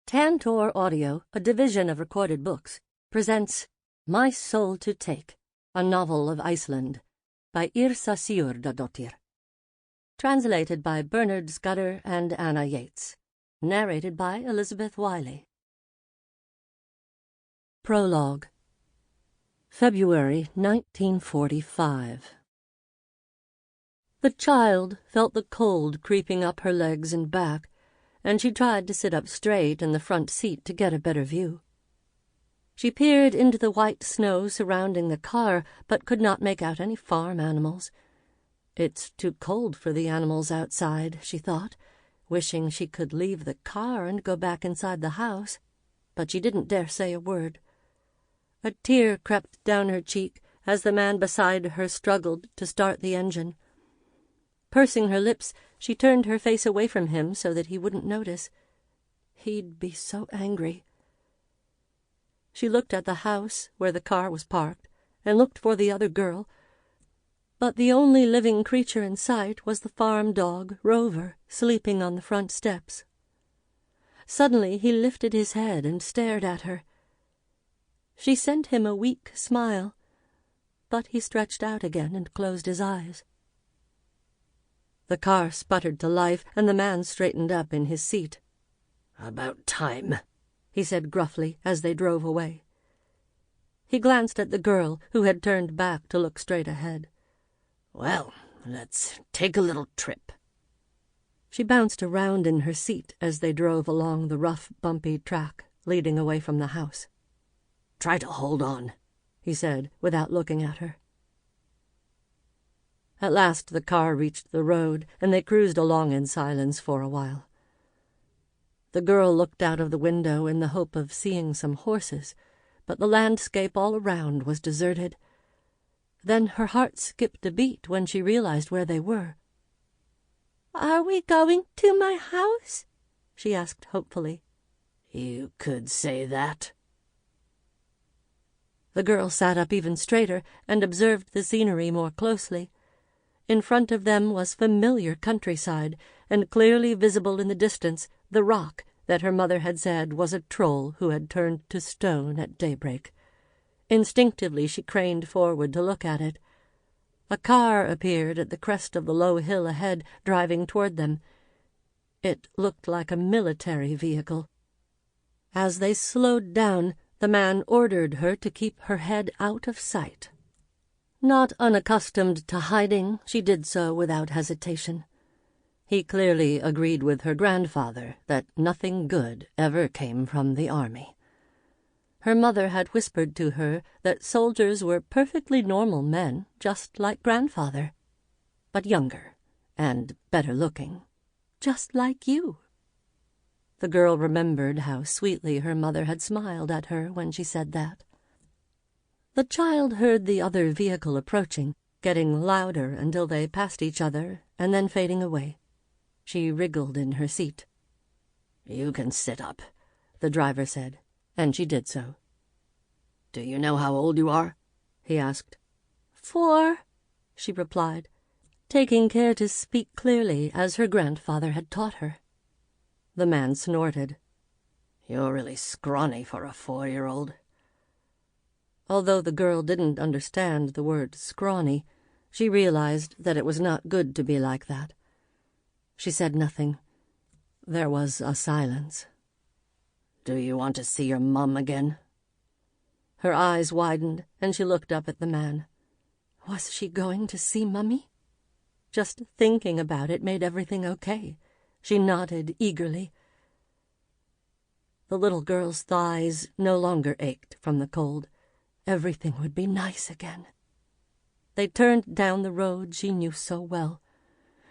Tantor Audio, a division of Recorded Books, presents My Soul to Take, a novel of Iceland, by Yrsa Sigurdardottir. Translated by Bernard Scudder and Anna Yates. Narrated by Elizabeth Wiley. Prologue. February 1945. The child felt the cold creeping up her legs and back, and she tried to sit up straight in the front seat to get a better view. She peered into the white snow surrounding the car, but could not make out any farm animals. It's too cold for the animals outside, she thought, wishing she could leave the car and go back inside the house, but she didn't dare say a word. A tear crept down her cheek as the man beside her struggled to start the engine. Pursing her lips, she turned her face away from him so that he wouldn't notice. He'd be so angry. She looked at the house where the car was parked and looked for the other girl, but the only living creature in sight was the farm dog, Rover, sleeping on the front steps. Suddenly he lifted his head and stared at her. She sent him a weak smile, but he stretched out again and closed his eyes. The car sputtered to life, and the man straightened up in his seat. "About time," he said gruffly as they drove away. He glanced at the girl, who had turned back to look straight ahead. "Well, let's take a little trip." She bounced around in her seat as they drove along the rough, bumpy track leading away from the house. "Try to hold on," he said, without looking at her. At last the car reached the road, and they cruised along in silence for a while. The girl looked out of the window in the hope of seeing some horses, but the landscape all around was deserted. Then her heart skipped a beat when she realized where they were. "Are we going to my house?" she asked hopefully. "You could say that." The girl sat up even straighter and observed the scenery more closely. In front of them was familiar countryside, and clearly visible in the distance the rock that her mother had said was a troll who had turned to stone at daybreak. Instinctively she craned forward to look at it. A car appeared at the crest of the low hill ahead, driving toward them. It looked like a military vehicle. As they slowed down, the man ordered her to keep her head out of sight. Not unaccustomed to hiding, she did so without hesitation. He clearly agreed with her grandfather that nothing good ever came from the army. Her mother had whispered to her that soldiers were perfectly normal men, just like grandfather, but younger and better looking, just like you. The girl remembered how sweetly her mother had smiled at her when she said that. The child heard the other vehicle approaching, getting louder until they passed each other and then fading away. She wriggled in her seat. "You can sit up," the driver said, and she did so. "Do you know how old you are?" he asked. 4, she replied, taking care to speak clearly as her grandfather had taught her. The man snorted. "You're really scrawny for a 4-year-old. Although the girl didn't understand the word scrawny, she realized that it was not good to be like that. She said nothing. There was a silence. "Do you want to see your mum again?" Her eyes widened, and she looked up at the man. Was she going to see Mummy? Just thinking about it made everything okay. She nodded eagerly. The little girl's thighs no longer ached from the cold. Everything would be nice again. They turned down the road she knew so well.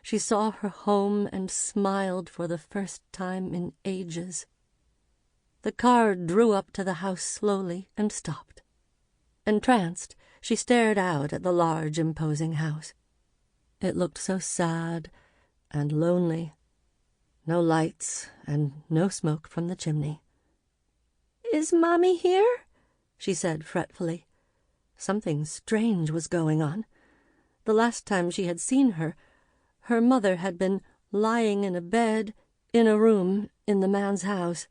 She saw her home and smiled for the first time in ages. The car drew up to the house slowly and stopped. Entranced, she stared out at the large, imposing house. It looked so sad and lonely. No lights and no smoke from the chimney. "Is Mommy here?" she said fretfully. Something strange was going on. The last time she had seen her, her mother had been lying in a bed in a room in the man's house,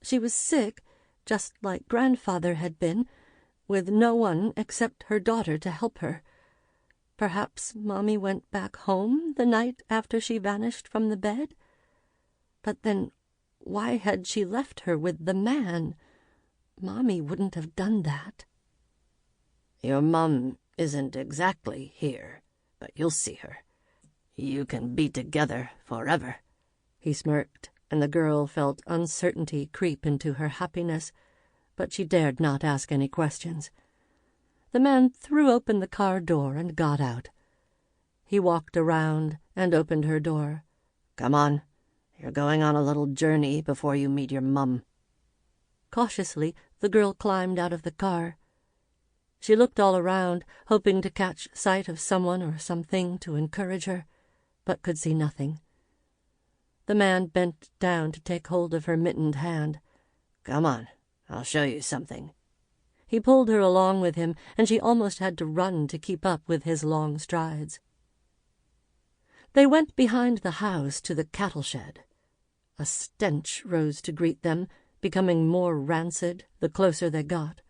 She was sick, just like grandfather had been, with no one except her daughter to help her. Perhaps Mommy went back home the night after she vanished from the bed? But then why had she left her with the man? Mommy wouldn't have done that. Your mum isn't exactly here, but you'll see her. You can be together forever. He smirked, and the girl felt uncertainty creep into her happiness, but she dared not ask any questions. The man threw open the car door and got out. He walked around and opened her door. Come on. You're going on a little journey before you meet your mum. Cautiously, the girl climbed out of the car. She looked all around, hoping to catch sight of someone or something to encourage her, but could see nothing. The man bent down to take hold of her mittened hand. Come on, I'll show you something. He pulled her along with him, and she almost had to run to keep up with his long strides. They went behind the house to the cattle shed. A stench rose to greet them, becoming more rancid the closer they got.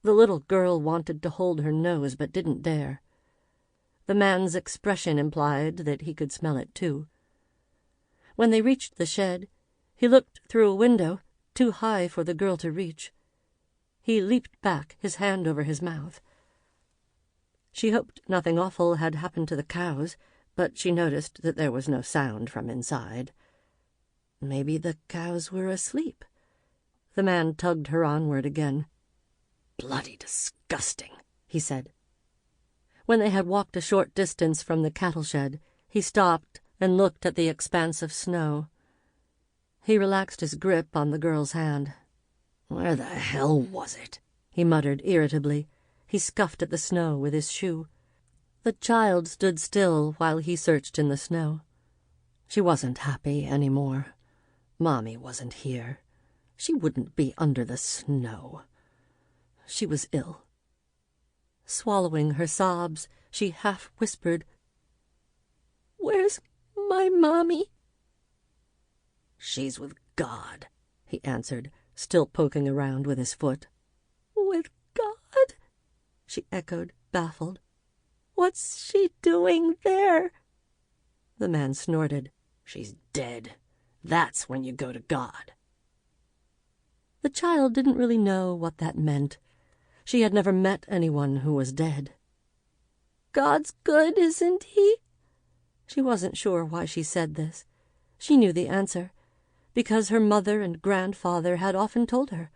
The little girl wanted to hold her nose but didn't dare. The man's expression implied that he could smell it too. When they reached the shed, he looked through a window, too high for the girl to reach. He leaped back, his hand over his mouth. She hoped nothing awful had happened to the cows, but she noticed that there was no sound from inside. Maybe the cows were asleep. The man tugged her onward again. Bloody disgusting, he said. When they had walked a short distance from the cattle shed, he stopped and looked at the expanse of snow. He relaxed his grip on the girl's hand. Where the hell was it? He muttered irritably. He scuffed at the snow with his shoe. The child stood still while he searched in the snow. She wasn't happy anymore. Mommy wasn't here. She wouldn't be under the snow. She was ill. Swallowing her sobs, she half whispered, "Where's my Mommy?" "She's with God," he answered, still poking around with his foot. "With God?" she echoed, baffled. "What's she doing there?" The man snorted. "She's dead. That's when you go to God." The child didn't really know what that meant. She had never met anyone who was dead. "God's good, isn't he?" She wasn't sure why she said this. She knew the answer, because her mother and grandfather had often told her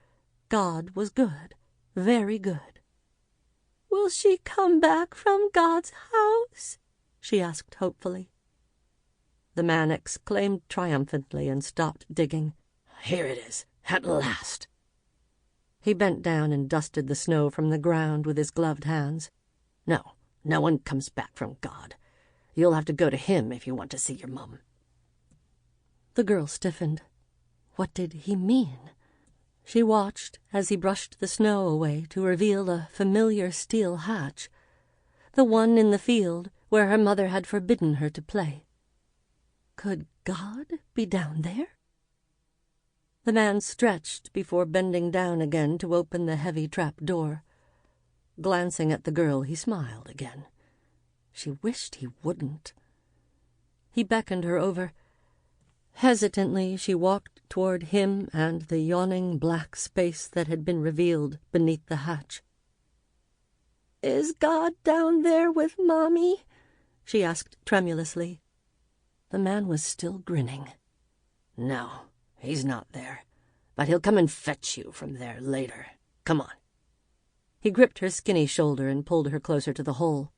God was good, very good. "Will she come back from God's house?" she asked hopefully. The man exclaimed triumphantly and stopped digging. "Here it is, at last." He bent down and dusted the snow from the ground with his gloved hands. No one comes back from God. You'll have to go to him if you want to see your mum." The girl stiffened. What did he mean? She watched as he brushed the snow away to reveal a familiar steel hatch, the one in the field where her mother had forbidden her to play. Could God be down there? The man stretched before bending down again to open the heavy trap door. Glancing at the girl, he smiled again. She wished he wouldn't. He beckoned her over. Hesitantly, she walked toward him and the yawning black space that had been revealed beneath the hatch. "Is God down there with Mommy?" she asked tremulously. The man was still grinning. "No, he's not there, but he'll come and fetch you from there later. Come on." He gripped her skinny shoulder and pulled her closer to the hole.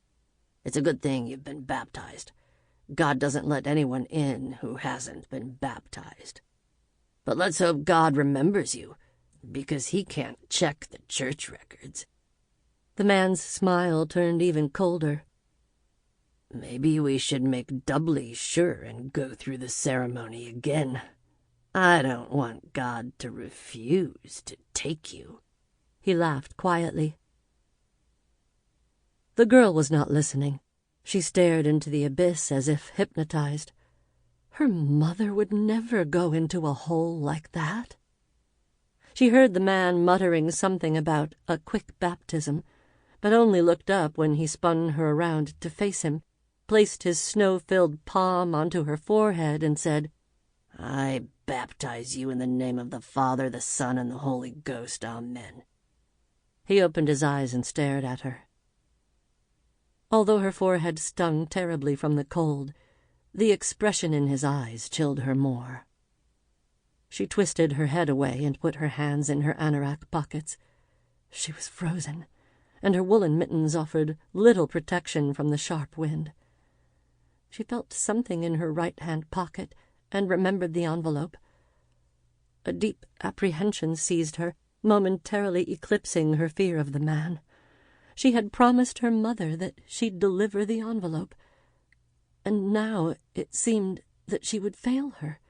"It's a good thing you've been baptized. God doesn't let anyone in who hasn't been baptized. But let's hope God remembers you, because he can't check the church records." The man's smile turned even colder. "Maybe we should make doubly sure and go through the ceremony again. I don't want God to refuse to take you." He laughed quietly. The girl was not listening. She stared into the abyss as if hypnotized. Her mother would never go into a hole like that. She heard the man muttering something about a quick baptism, but only looked up when he spun her around to face him, placed his snow-filled palm onto her forehead, and said, "I baptize you in the name of the Father, the Son, and the Holy Ghost. Amen." He opened his eyes and stared at her. Although her forehead stung terribly from the cold, the expression in his eyes chilled her more. She twisted her head away and put her hands in her anorak pockets. She was frozen, and her woolen mittens offered little protection from the sharp wind. She felt something in her right-hand pocket and remembered the envelope. A deep apprehension seized her, momentarily eclipsing her fear of the man. She had promised her mother that she'd deliver the envelope, and now it seemed that she would fail her.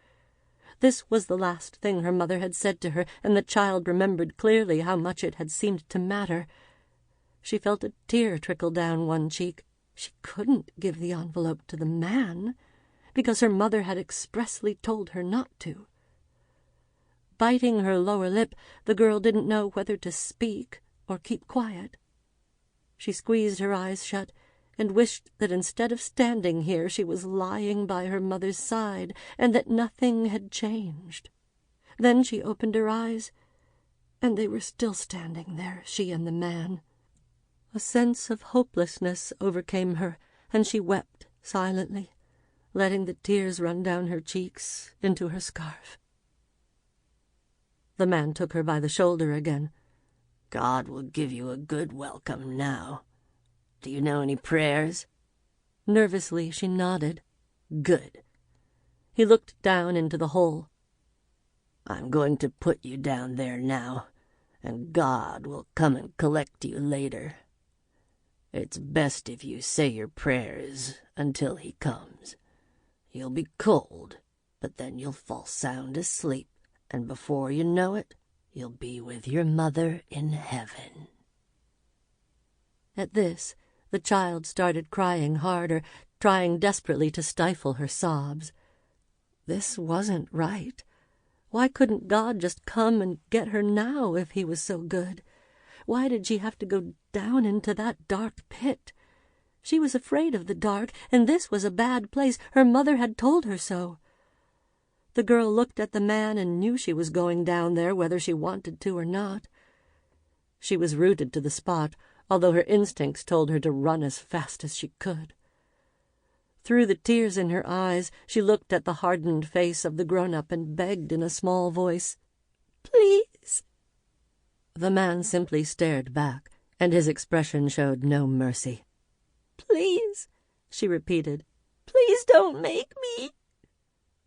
This was the last thing her mother had said to her, and the child remembered clearly how much it had seemed to matter. She felt a tear trickle down one cheek. She couldn't give the envelope to the man, because her mother had expressly told her not to. Biting her lower lip, the girl didn't know whether to speak or keep quiet. She squeezed her eyes shut and wished that instead of standing here she was lying by her mother's side, and that nothing had changed. Then she opened her eyes, and they were still standing there, she and the man. A sense of hopelessness overcame her, and she wept silently, letting the tears run down her cheeks into her scarf. The man took her by the shoulder again. "God will give you a good welcome now. Do you know any prayers?" Nervously she nodded. "Good." He looked down into the hole. "I'm going to put you down there now, and God will come and collect you later. It's best if you say your prayers until he comes. You'll be cold, but then you'll fall sound asleep, and before you know it, you'll be with your mother in heaven." At this, the child started crying harder, trying desperately to stifle her sobs. This wasn't right. Why couldn't God just come and get her now if he was so good? Why did she have to go down into that dark pit? She was afraid of the dark, and this was a bad place. Her mother had told her so. The girl looked at the man and knew she was going down there whether she wanted to or not. She was rooted to the spot, although her instincts told her to run as fast as she could. Through the tears in her eyes, she looked at the hardened face of the grown-up and begged in a small voice, "Please." The man simply stared back, and his expression showed no mercy. "Please," she repeated. "Please don't make me."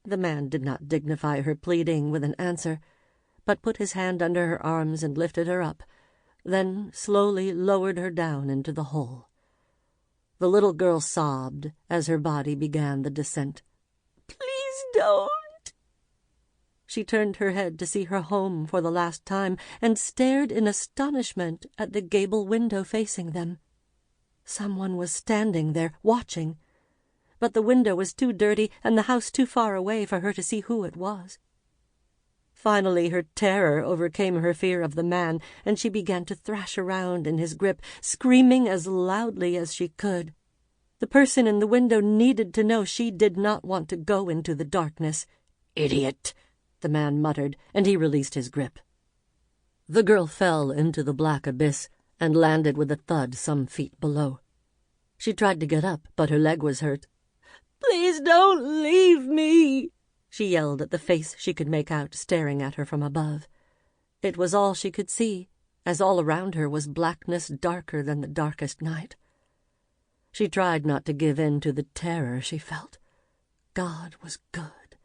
The man did not dignify her pleading with an answer, but put his hand under her arms and lifted her up, then slowly lowered her down into the hole. The little girl sobbed as her body began the descent. "Please don't." She turned her head to see her home for the last time and stared in astonishment at the gable window facing them. Someone was standing there, watching, but the window was too dirty and the house too far away for her to see who it was. Finally, her terror overcame her fear of the man, and she began to thrash around in his grip, screaming as loudly as she could. The person in the window needed to know she did not want to go into the darkness. "Idiot!" the man muttered, and he released his grip. The girl fell into the black abyss and landed with a thud some feet below. She tried to get up, but her leg was hurt. "Please don't leave me," she yelled at the face she could make out staring at her from above. It was all she could see, as all around her was blackness darker than the darkest night. She tried not to give in to the terror she felt. God was good.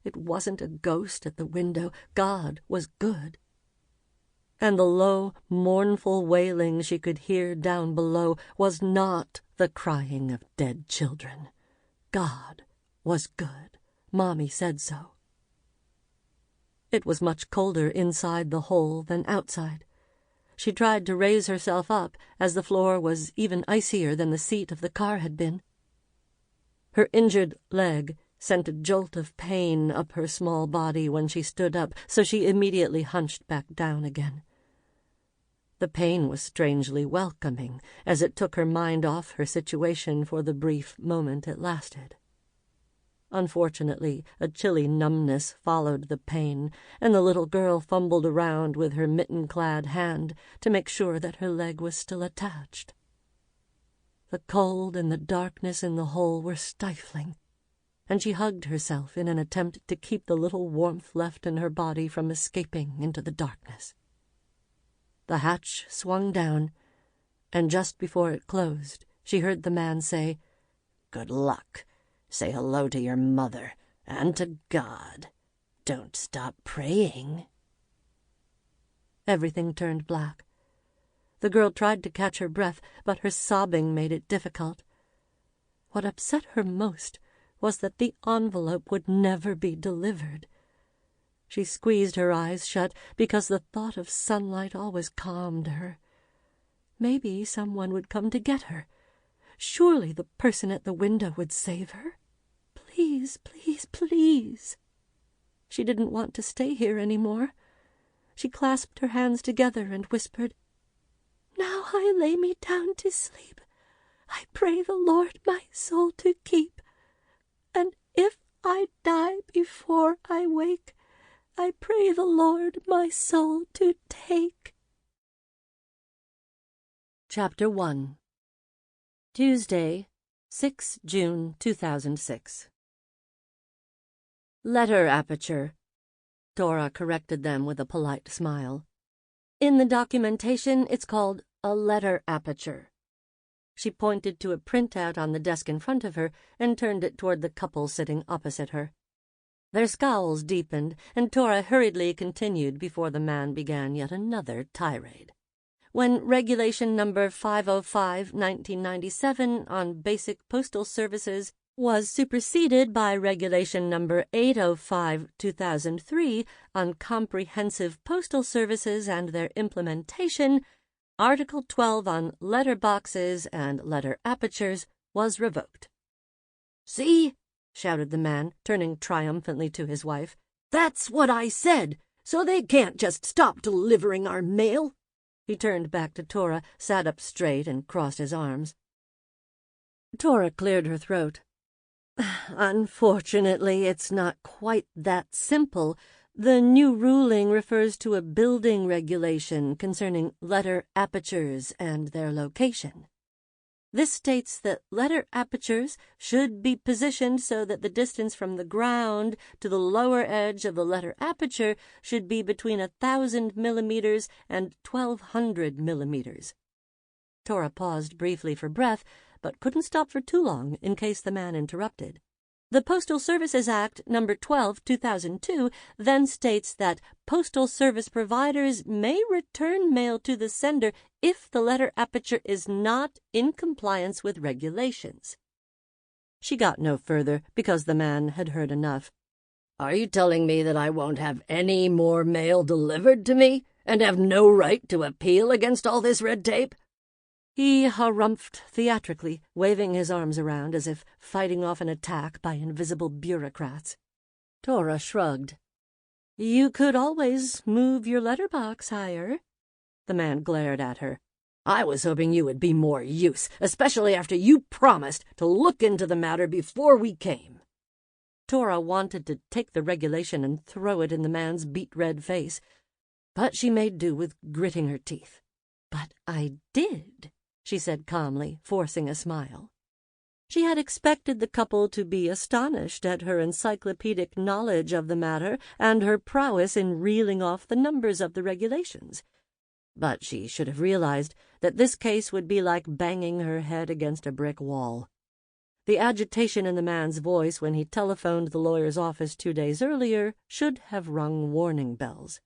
It wasn't a ghost at the window. God was good. And the low, mournful wailing she could hear down below was not the crying of dead children. God was good. Mommy said so. It was much colder inside the hole than outside. She tried to raise herself up, as the floor was even icier than the seat of the car had been. Her injured leg sent a jolt of pain up her small body when she stood up, so she immediately hunched back down again. The pain was strangely welcoming, as it took her mind off her situation for the brief moment it lasted. Unfortunately, a chilly numbness followed the pain, and the little girl fumbled around with her mitten-clad hand to make sure that her leg was still attached. The cold and the darkness in the hole were stifling, and she hugged herself in an attempt to keep the little warmth left in her body from escaping into the darkness. The hatch swung down, and just before it closed, she heard the man say, "Good luck. Say hello to your mother, and to God. Don't stop praying." Everything turned black. The girl tried to catch her breath, but her sobbing made it difficult. What upset her most was that the envelope would never be delivered. She squeezed her eyes shut because the thought of sunlight always calmed her. Maybe someone would come to get her. Surely the person at the window would save her. Please, please, please. She didn't want to stay here any more. She clasped her hands together and whispered, "Now I lay me down to sleep. I pray the Lord my soul to keep. And if I die before I wake, I pray the Lord my soul to take." Chapter 1. Tuesday, 6 June 2006. Letter aperture. Thora corrected them with a polite smile. In the documentation, it's called a letter aperture. She pointed to a printout on the desk in front of her and turned it toward the couple sitting opposite her. Their scowls deepened, and Thora hurriedly continued before the man began yet another tirade. When Regulation Number 505/1997 on Basic Postal Services was superseded by Regulation Number 805/2003 on Comprehensive Postal Services and their implementation, Article 12 on letter boxes and letter apertures was revoked. "See?" shouted the man, turning triumphantly to his wife. "That's what I said, so they can't just stop delivering our mail." He turned back to Thora, sat up straight, and crossed his arms. Thora cleared her throat. "Unfortunately, it's not quite that simple. The new ruling refers to a building regulation concerning letter apertures and their location. This states that letter apertures should be positioned so that the distance from the ground to the lower edge of the letter aperture should be between 1,000 millimeters and 1,200 millimeters. Thora paused briefly for breath, but couldn't stop for too long in case the man interrupted. The Postal Services Act No. 12/2002 then states that postal service providers may return mail to the sender if the letter aperture is not in compliance with regulations. She got no further because the man had heard enough. "Are you telling me that I won't have any more mail delivered to me and have no right to appeal against all this red tape?" He harumphed theatrically, waving his arms around as if fighting off an attack by invisible bureaucrats. Thora shrugged. "You could always move your letterbox higher." The man glared at her. "I was hoping you would be more use, especially after you promised to look into the matter before we came." Thora wanted to take the regulation and throw it in the man's beet-red face, but she made do with gritting her teeth. "But I did," she said calmly, forcing a smile. She had expected the couple to be astonished at her encyclopedic knowledge of the matter and her prowess in reeling off the numbers of the regulations. But she should have realized that this case would be like banging her head against a brick wall. The agitation in the man's voice when he telephoned the lawyer's office 2 days earlier should have rung warning bells.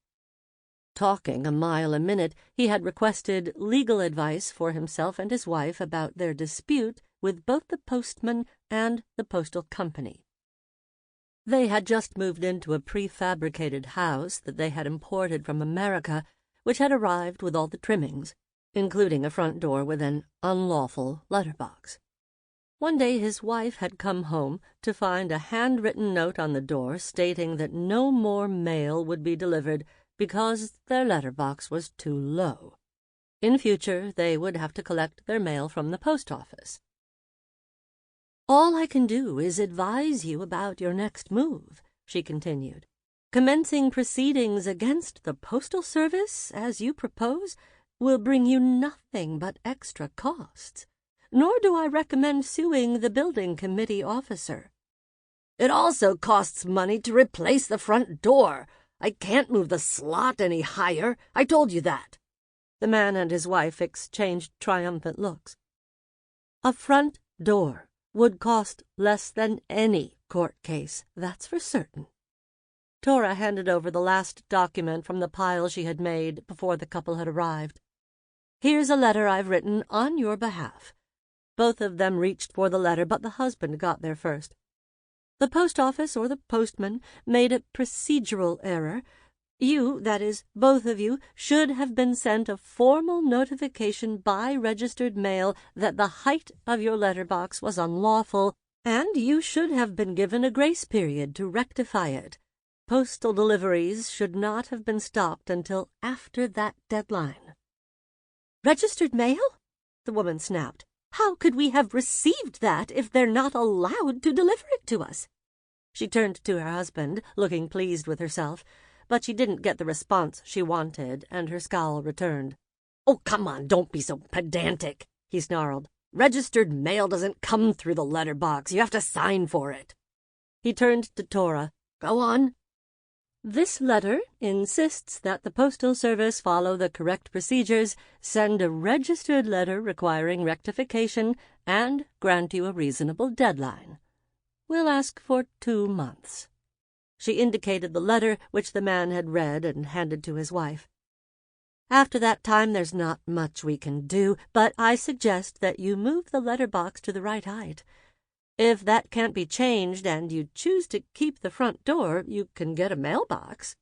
Talking a mile a minute, he had requested legal advice for himself and his wife about their dispute with both the postman and the postal company. They had just moved into a prefabricated house that they had imported from America, which had arrived with all the trimmings, including a front door with an unlawful letterbox. One day his wife had come home to find a handwritten note on the door stating that no more mail would be delivered because their letterbox was too low. In future, they would have to collect their mail from the post office. "All I can do is advise you about your next move," she continued. "Commencing proceedings against the Postal Service, as you propose, will bring you nothing but extra costs. Nor do I recommend suing the building committee officer." "It also costs money to replace the front door. I can't move the slot any higher. I told you that." The man and his wife exchanged triumphant looks. "A front door would cost less than any court case, that's for certain." Thora handed over the last document from the pile she had made before the couple had arrived. "Here's a letter I've written on your behalf." Both of them reached for the letter, but the husband got there first. "The post office or the postman made a procedural error. You, that is, both of you, should have been sent a formal notification by registered mail that the height of your letterbox was unlawful, and you should have been given a grace period to rectify it. Postal deliveries should not have been stopped until after that deadline." "Registered mail?" the woman snapped. "How could we have received that if they're not allowed to deliver it to us?" She turned to her husband, looking pleased with herself, but she didn't get the response she wanted, and her scowl returned. "Oh, come on, don't be so pedantic," he snarled. "Registered mail doesn't come through the letterbox. You have to sign for it." He turned to Thora. "Go on." "This letter insists that the Postal Service follow the correct procedures, send a registered letter requiring rectification, and grant you a reasonable deadline. We'll ask for 2 months." She indicated the letter, which the man had read and handed to his wife. "After that time there's not much we can do, but I suggest that you move the letterbox to the right height. If that can't be changed and you choose to keep the front door, you can get a mailbox.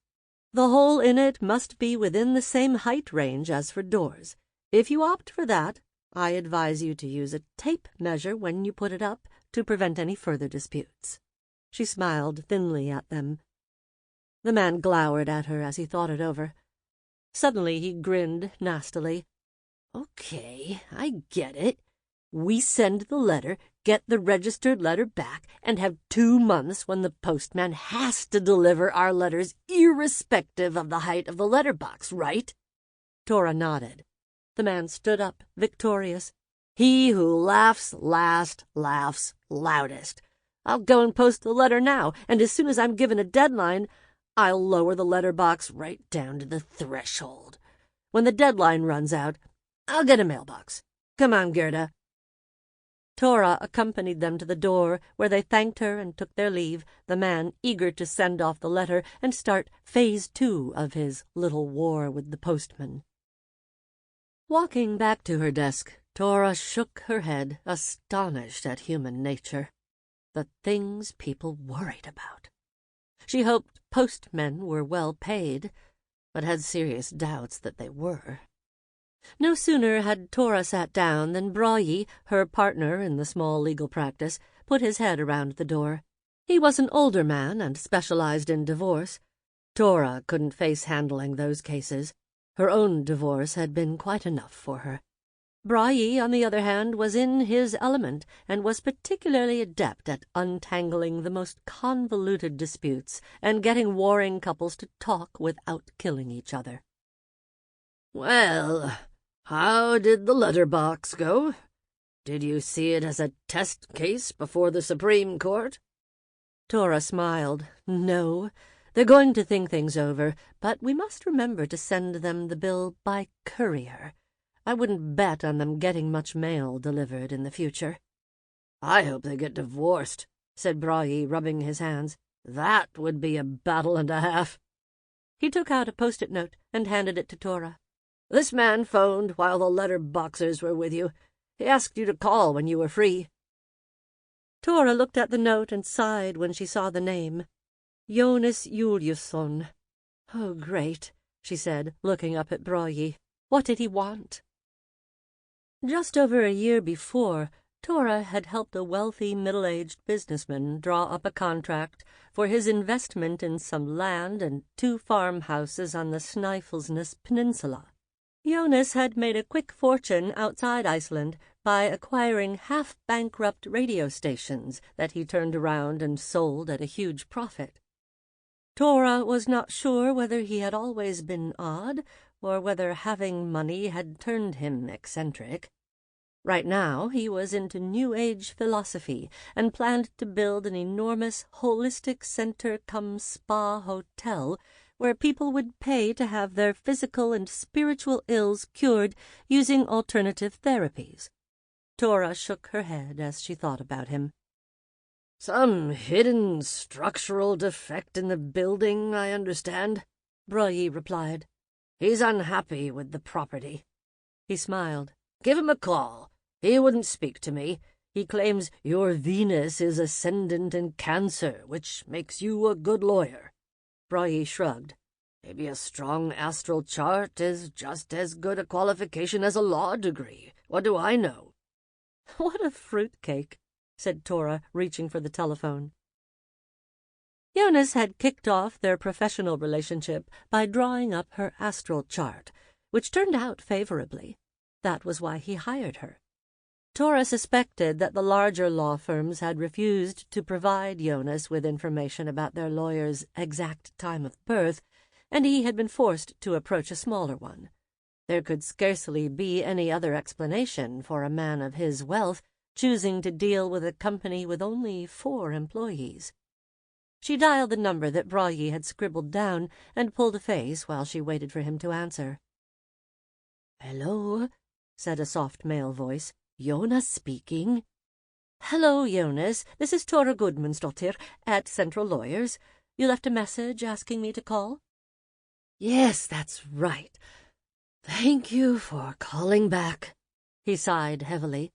The hole in it must be within the same height range as for doors. If you opt for that, I advise you to use a tape measure when you put it up to prevent any further disputes." She smiled thinly at them. The man glowered at her as he thought it over. Suddenly he grinned nastily. "Okay, I get it. We send the letter, get the registered letter back, and have 2 months when the postman has to deliver our letters irrespective of the height of the letterbox, right?" Thora nodded. The man stood up, victorious. "He who laughs last laughs loudest. I'll go and post the letter now, and as soon as I'm given a deadline, I'll lower the letterbox right down to the threshold. When the deadline runs out, I'll get a mailbox. Come on, Gerda." Thora accompanied them to the door, where they thanked her and took their leave, the man eager to send off the letter and start phase 2 of his little war with the postman. Walking back to her desk, Thora shook her head, astonished at human nature. The things people worried about. She hoped postmen were well paid, but had serious doubts that they were. No sooner had Thora sat down than Bragi, her partner in the small legal practice, put his head around the door. He was an older man and specialized in divorce. Thora couldn't face handling those cases. Her own divorce had been quite enough for her. Bragi, on the other hand, was in his element and was particularly adept at untangling the most convoluted disputes and getting warring couples to talk without killing each other. "Well, how did the letterbox go? Did you see it as a test case before the Supreme Court?" Thora smiled. "No, they're going to think things over, but we must remember to send them the bill by courier. I wouldn't bet on them getting much mail delivered in the future." "I hope they get divorced," said Bragi, rubbing his hands. "That would be a battle and a half." He took out a post-it note and handed it to Thora. "This man phoned while the letterboxers were with you. He asked you to call when you were free." Thora looked at the note and sighed when she saw the name. Jonas Juliusson. "Oh, great," she said, looking up at Bragi. "What did he want?" Just over a year before, Thora had helped a wealthy middle-aged businessman draw up a contract for his investment in some land and 2 farmhouses on the Snæfellsnes peninsula. Jonas had made a quick fortune outside Iceland by acquiring half-bankrupt radio stations that he turned around and sold at a huge profit. Thora was not sure whether he had always been odd or whether having money had turned him eccentric. Right now he was into New Age philosophy and planned to build an enormous holistic center-cum-spa hotel where people would pay to have their physical and spiritual ills cured using alternative therapies. Thora shook her head as she thought about him. "Some hidden structural defect in the building, I understand," Breuil replied. "He's unhappy with the property." He smiled. "Give him a call. He wouldn't speak to me. He claims your Venus is ascendant in Cancer, which makes you a good lawyer." Breuil shrugged. "Maybe a strong astral chart is just as good a qualification as a law degree. What do I know?" "What a fruitcake," said Thora, reaching for the telephone. Jonas had kicked off their professional relationship by drawing up her astral chart, which turned out favorably. That was why he hired her. Thora suspected that the larger law firms had refused to provide Jonas with information about their lawyer's exact time of birth, and he had been forced to approach a smaller one. There could scarcely be any other explanation for a man of his wealth choosing to deal with a company with only 4 employees. She dialed the number that Breuil had scribbled down and pulled a face while she waited for him to answer. "Hello," said a soft male voice. "Jonas speaking." "Hello, Jonas. This is Thora Gudmundsdottir at Central Lawyers. You left a message asking me to call?" "Yes, that's right. Thank you for calling back." He sighed heavily.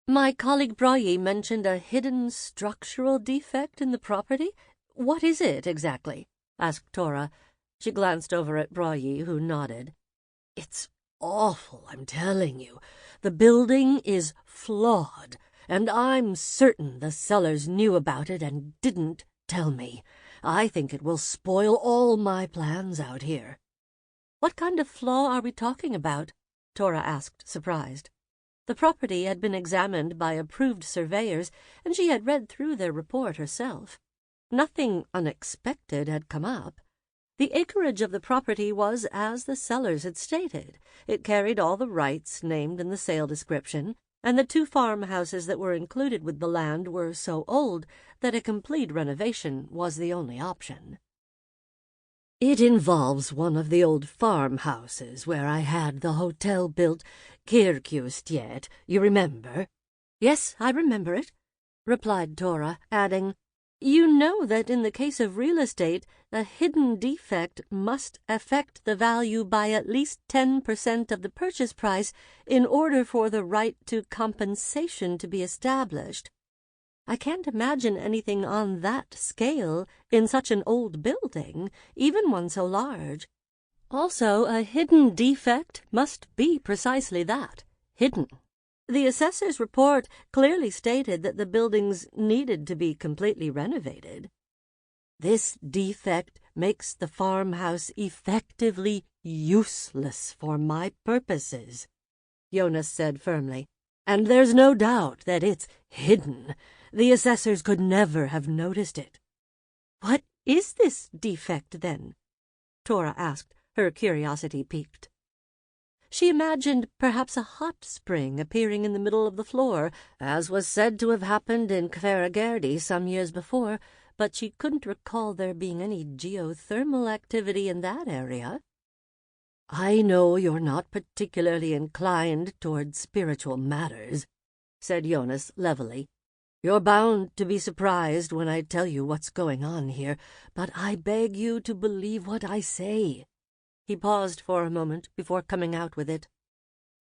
"My colleague Breuil mentioned a hidden structural defect in the property. What is it exactly?" asked Thora. She glanced over at Breuil, who nodded. "It's awful, I'm telling you. The building is flawed, and I'm certain the sellers knew about it and didn't tell me. I think it will spoil all my plans out here." "What kind of flaw are we talking about?" Thora asked, surprised. The property had been examined by approved surveyors, and she had read through their report herself. Nothing unexpected had come up. The acreage of the property was as the sellers had stated. It carried all the rights named in the sale description, and the 2 farmhouses that were included with the land were so old that a complete renovation was the only option. "It involves one of the old farmhouses where I had the hotel built, Kirkjustjet, you remember?" "Yes, I remember it," replied Thora, adding, "You know that in the case of real estate, a hidden defect must affect the value by at least 10% of the purchase price in order for the right to compensation to be established. I can't imagine anything on that scale in such an old building, even one so large. Also, a hidden defect must be precisely that, hidden. The assessor's report clearly stated that the buildings needed to be completely renovated. This defect makes the farmhouse effectively useless for my purposes," Jonas said firmly. "And there's no doubt that it's hidden. The assessors could never have noticed it." "What is this defect, then?" Thora asked, her curiosity piqued. She imagined perhaps a hot spring appearing in the middle of the floor, as was said to have happened in Hveragerði some years before, but she couldn't recall there being any geothermal activity in that area. "I know you're not particularly inclined toward spiritual matters," said Jonas levelly. "You're bound to be surprised when I tell you what's going on here, but I beg you to believe what I say." He paused for a moment before coming out with it.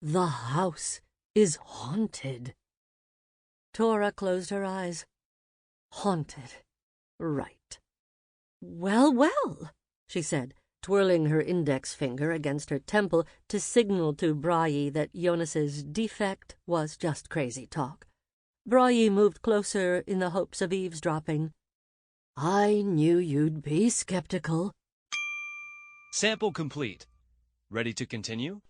"The house is haunted." Thora closed her eyes. "Haunted. Right." "Well, well," she said, twirling her index finger against her temple to signal to Breuil that Jonas's defect was just crazy talk. Bragi moved closer in the hopes of eavesdropping. I knew you'd be skeptical. Sample complete. Ready to continue?